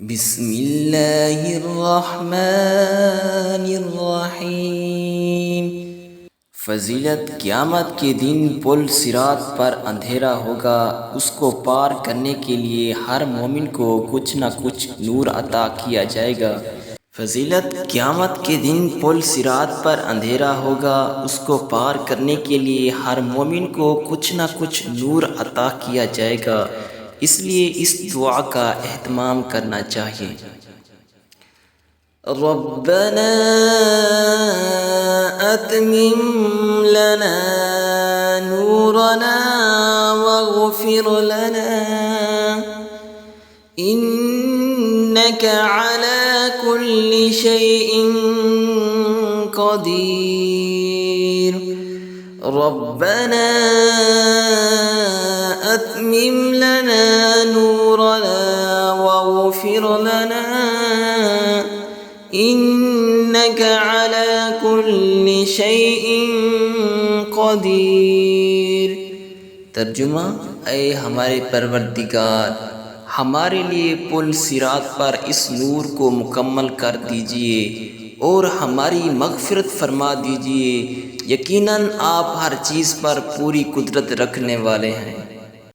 بسم اللہ الرحمن الرحیم۔ فضیلت قیامت کے دن پل صراط پر اندھیرا ہوگا، اس کو پار کرنے کے لیے ہر مومن کو کچھ نہ کچھ نور عطا کیا جائے گا۔ فضیلت قیامت کے دن پل صراط پر اندھیرا ہوگا، اس کو پار کرنے کے لیے ہر مومن کو کچھ نہ کچھ نور عطا کیا جائے گا، اس لیے اس دعا کا اہتمام کرنا چاہیے۔ ربنا اتمم لنا نورنا واغفر لنا انك على كل شيء قدير۔ ربنا اتمم لنا نورنا واغفر لنا انك على كل شيء قدير۔ ترجمہ: اے ہمارے پروردگار، ہمارے لیے پل صراط پر اس نور کو مکمل کر دیجئے اور ہماری مغفرت فرما دیجئے، یقیناً آپ ہر چیز پر پوری قدرت رکھنے والے ہیں۔